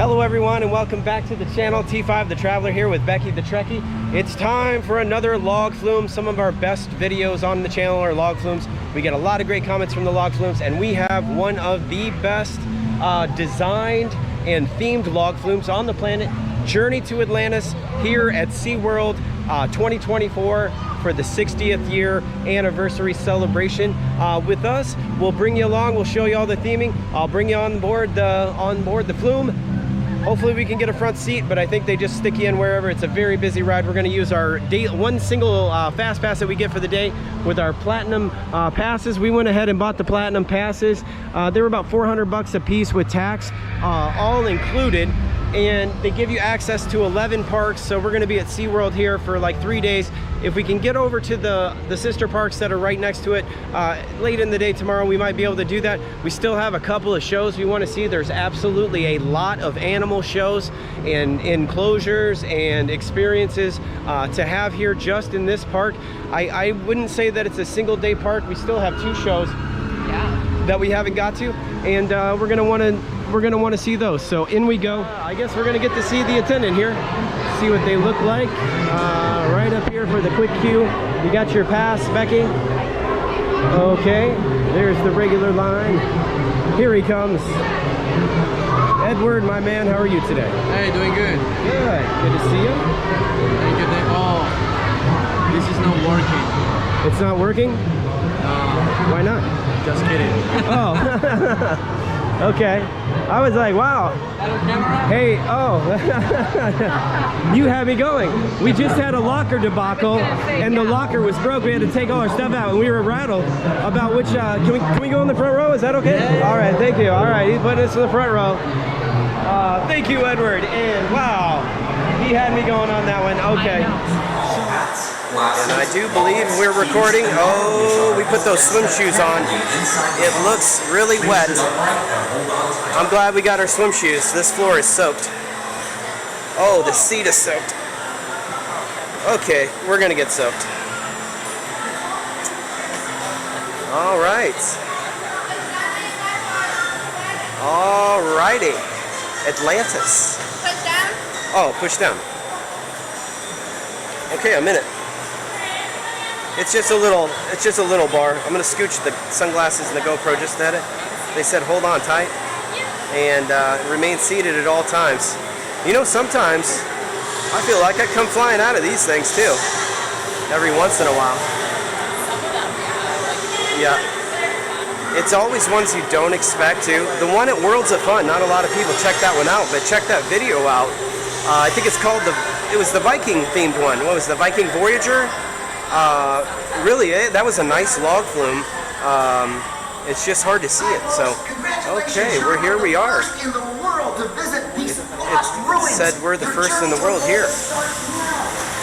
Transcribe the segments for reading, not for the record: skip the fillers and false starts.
Hello everyone and welcome back to the channel. T5 the Traveler here with Becky the Trekkie. It's time for another log flume. Some of our best videos on the channel are log flumes. We get a lot of great comments from the log flumes, and we have one of the best designed and themed log flumes on the planet. Journey to Atlantis here at Seaworld 2024 for the 60th year anniversary celebration. With us, we'll bring you along. We'll show you all the theming. I'll bring you on board the flume. Hopefully we can get a front seat, but I think they just stick you in wherever. It's a very busy ride. We're going to use our one single fast pass that we get for the day with our platinum passes. We went ahead and bought the platinum passes. They were about 400 bucks a piece with tax, all included. And they give you access to 11 parks. So we're going to be at SeaWorld here for like 3 days. If we can get over to the sister parks that are right next to it late in the day tomorrow, we might be able to do that. We still have a couple of shows we want to see. There's absolutely a lot of animal shows and enclosures and experiences to have here just in this park. I wouldn't say that it's a single day park. We still have 2 shows that we haven't got to, and we're gonna want to see those. So in we go. I guess we're gonna get to see the attendant here, see what they look like. Right up here for the quick queue. You got your pass, Becky? Okay, there's the regular line. Here he comes. Edward, my man, how are you today? Hey, doing good. Good to see you. Thank you. Oh, this is not working. It's not working? Why not? Just kidding. Oh. Okay. I was like, wow. Hey, oh. You had me going. We just had a locker debacle, and the locker was broke. We had to take all our stuff out, and we were rattled about which, can we go in the front row? Is that okay? Yeah. All right, thank you. All right, he's putting us in the front row. Thank you, Edward. And wow, he had me going on that one. Okay. And I do believe we're recording. Oh, we put those swim shoes on. It looks really wet. I'm glad we got our swim shoes. This floor is soaked. Oh, the seat is soaked. Okay, we're gonna get soaked. All right. All righty. Atlantis. Push down? Oh, push down. Okay, I'm in it. It's just a little bar. I'm gonna scooch the sunglasses and the GoPro just at it. They said hold on tight and remain seated at all times. You know, sometimes I feel like I come flying out of these things too, every once in a while. Yeah. It's always ones you don't expect to. The one at Worlds of Fun, not a lot of people check that one out, but check that video out. I think it's called it was the Viking themed one. What was the Viking Voyager? Really, that was a nice log flume. It's just hard to see it. So, okay, here we are. It said we're the first in the world here.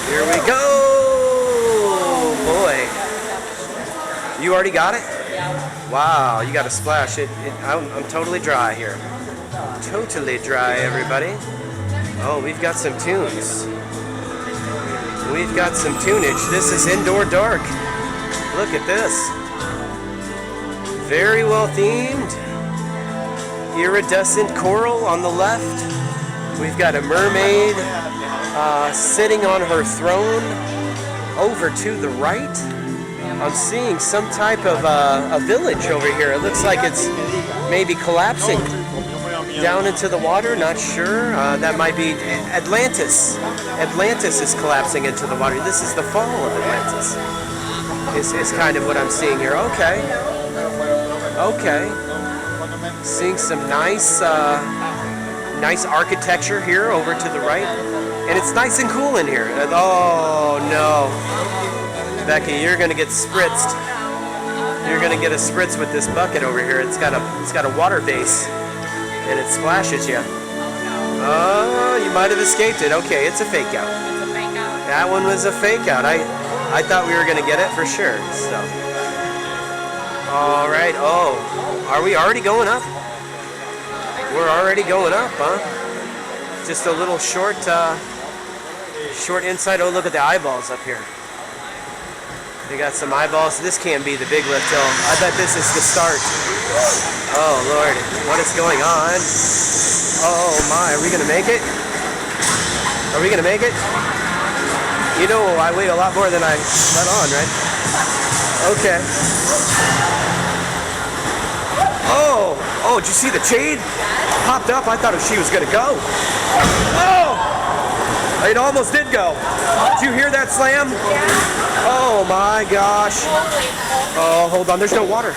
Here we go. Boy, you already got it? Wow, you got a splash. I'm totally dry here. Totally dry, everybody. Oh, we've got some tunes. We've got some tunage. This is Indoor Dark. Look at this. Very well themed. Iridescent coral on the left. We've got a mermaid sitting on her throne. Over to the right, I'm seeing some type of a village over here. It looks like it's maybe collapsing down into the water, not sure. That might be Atlantis. Atlantis is collapsing into the water. This is the fall of Atlantis. Is kind of what I'm seeing here. Okay. Okay. Seeing some nice architecture here over to the right. And it's nice and cool in here. Oh no. Becky, you're gonna get spritzed. You're gonna get a spritz with this bucket over here. It's got a water base. And it splashes you. Oh, you might have escaped it. Okay, it's a fake out. It's a fake out. That one was a fake out. I thought we were gonna get it for sure. So, all right. Oh, are we already going up? We're already going up, huh? Just a little short inside. Oh, look at the eyeballs up here. They got some eyeballs. This can't be the big lift hill. I bet this is the start. Oh Lord, what is going on? Oh my, are we gonna make it? Are we gonna make it? You know, I weigh a lot more than I let on, right? Okay. Oh, did you see the chain? Popped up, I thought she was gonna go. Oh! It almost did go. Did you hear that slam? Oh my gosh. Oh, hold on, there's no water.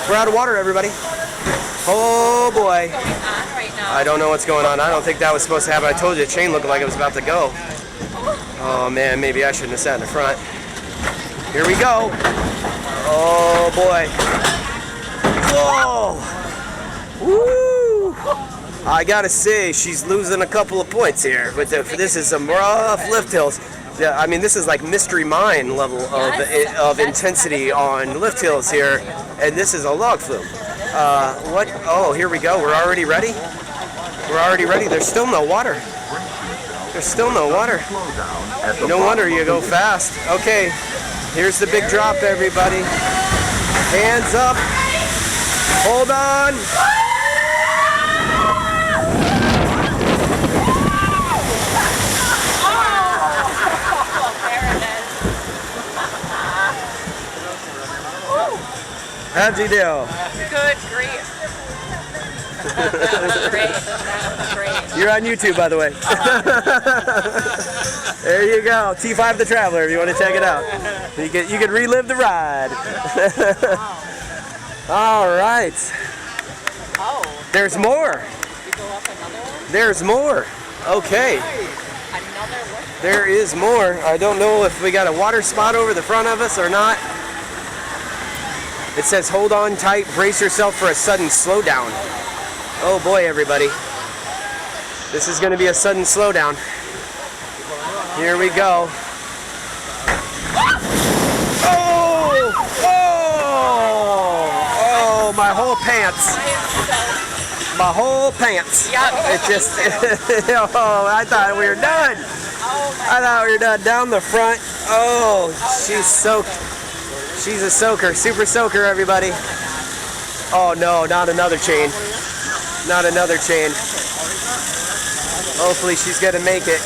We're out of water, everybody. Oh boy. I don't know what's going on. I don't think that was supposed to happen. I told you the chain looked like it was about to go. Oh man, maybe I shouldn't have sat in the front. Here we go. Oh boy. Whoa. Woo. I gotta say, she's losing a couple of points here. But this is some rough lift hills. Yeah, I mean, this is like Mystery Mine level of intensity on lift hills here. And this is a log flume. What? Oh, here we go. We're already ready? We're already ready. There's still no water. There's still no water. No wonder you go fast. Okay, here's the big drop, everybody. Hands up. Hold on. How'd you do? Good grief. That was great. That was great. You're on YouTube, by the way. There you go. T5 the Traveler, if you want to check it out. You can relive the ride. All right. Oh. There's more. We go up another one? There's more. Okay. Another one? There is more. I don't know if we got a water spot over the front of us or not. It says, hold on tight, brace yourself for a sudden slowdown. Oh boy, everybody. This is going to be a sudden slowdown. Here we go. Oh! Oh! Oh, my whole pants. My whole pants. It just, oh, I thought we were done. I thought we were done. Down the front. Oh, she's soaked. She's a soaker, super soaker, everybody. Oh no, not another chain. Not another chain. Hopefully she's gonna make it.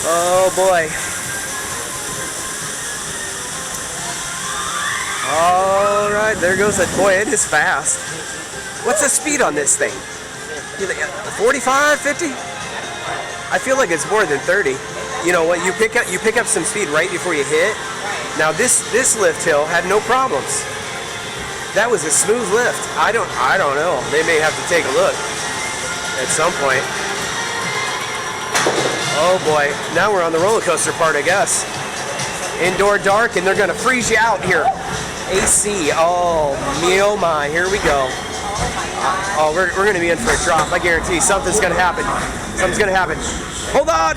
Oh boy. All right, there goes that. Boy, it is fast. What's the speed on this thing? 45, 50? I feel like it's more than 30. You know what? You pick up some speed right before you hit. Now this lift hill had no problems. That was a smooth lift. I don't know. They may have to take a look at some point. Oh boy, now we're on the roller coaster part, I guess. Indoor dark, and they're gonna freeze you out here. AC. Oh me, oh my. Here we go. Oh, we're gonna be in for a drop. I guarantee something's gonna happen. Something's gonna happen. Hold on.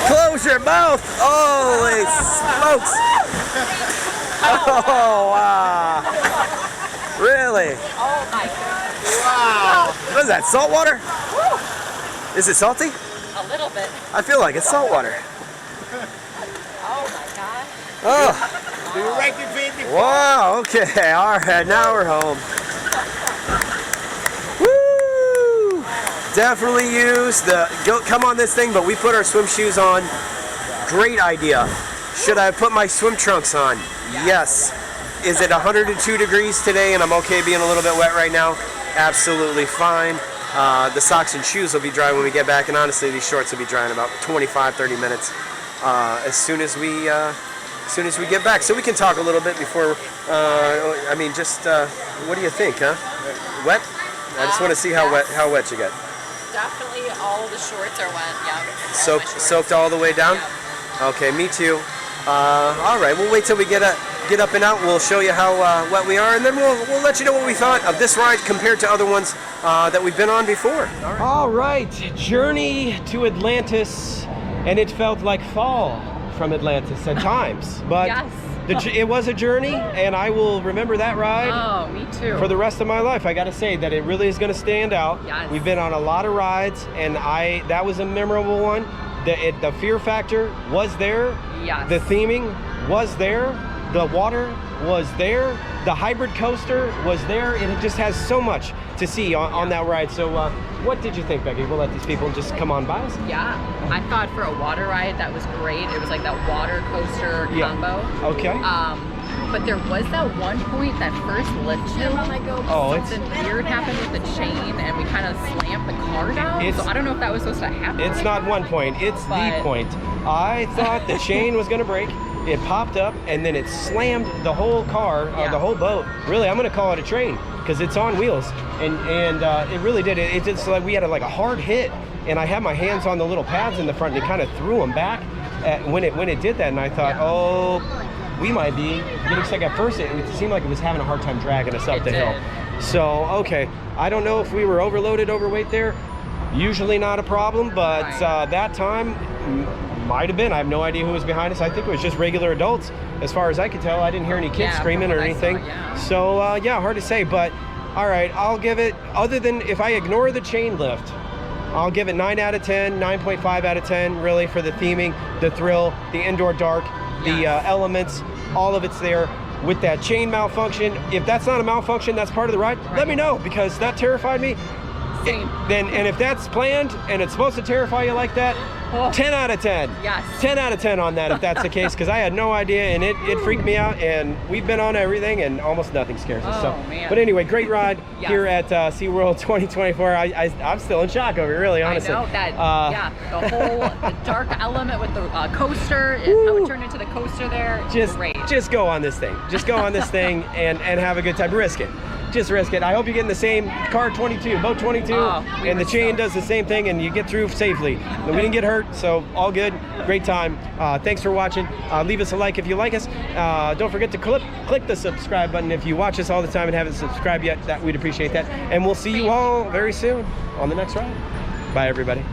Close your mouth! Holy smokes! Oh wow! Really? Oh my goodness. Wow! What is that? Salt water? Is it salty? A little bit. I feel like it's salt water. Oh my gosh. Oh! Wow! Okay. All right. Now we're home. Definitely use the come on this thing, but we put our swim shoes on. Great idea. Should I put my swim trunks on? Yes. Is it 102 degrees today and I'm okay being a little bit wet right now? Absolutely fine. The socks and shoes will be dry when we get back, and honestly these shorts will be dry in about 25-30 minutes as soon as we get back. So we can talk a little bit before I mean, just what do you think, huh? Wet? I just want to see how wet you get. Definitely all the shorts are wet, yeah. Soaked all the way down? Yeah. Okay, me too. All right, we'll wait till we get up and out. We'll show you how wet we are, and then we'll let you know what we thought of this ride compared to other ones that we've been on before. All right, journey to Atlantis, and it felt like fall from Atlantis at times, but yes. It was a journey, and I will remember that ride. Oh, me too. For the rest of my life. I got to say that it really is going to stand out. Yes. We've been on a lot of rides, and that was a memorable one. The fear factor was there. Yes. The theming was there. The water was there. The hybrid coaster was there. And it just has so much to see on that ride. So what did you think, Becky? We'll let these people just come on by us. Yeah, I thought for a water ride that was great. It was like that water coaster combo. Okay. But there was that one point, that first lift hill. Oh, something weird happened with the chain, and we kind of slammed the car down. So I don't know if that was supposed to happen. It's not one point. It's the point. I thought the chain was going to break. It popped up, and then it slammed the whole car, the whole boat. Really, I'm going to call it a train because it's on wheels, and it really did. It did. So like we had a hard hit, and I had my hands on the little pads in the front, and it kind of threw them back when it did that, and I thought, oh, we might be getting stuck. At first, it seemed like it was having a hard time dragging us up the hill. So okay, I don't know if we were overloaded, overweight there. Usually not a problem, but that time might have been. I have no idea who was behind us. I think it was just regular adults, as far as I could tell. I didn't hear any kids screaming or anything. So yeah, hard to say. But all right, I'll give it, other than if I ignore the chain lift, I'll give it 9 out of 10, 9.5 out of 10, really, for the theming, the thrill, the indoor dark, the elements, all of it's there. With that chain malfunction, if that's not a malfunction, that's part of the ride, let me know, because that terrified me. And if that's planned and it's supposed to terrify you like that, 10 out of 10. Yes. 10 out of 10 on that if that's the case, because I had no idea, and it freaked me out, and we've been on everything and almost nothing scares us. Man. But anyway, great ride here at SeaWorld 2024. I'm still in shock over it, really, honestly. I know that, the whole dark element with the coaster, and how it turned into the coaster there. Just go on this thing. Just go on this thing and have a good time. Risk it. Just risk it. I hope you're getting the same car 22, boat 22, and the chain does the same thing, and you get through safely. And we didn't get hurt, so all good. Great time. Thanks for watching. Leave us a like if you like us. Don't forget to click the subscribe button if you watch us all the time and haven't subscribed yet. We'd appreciate that. And we'll see you all very soon on the next ride. Bye, everybody.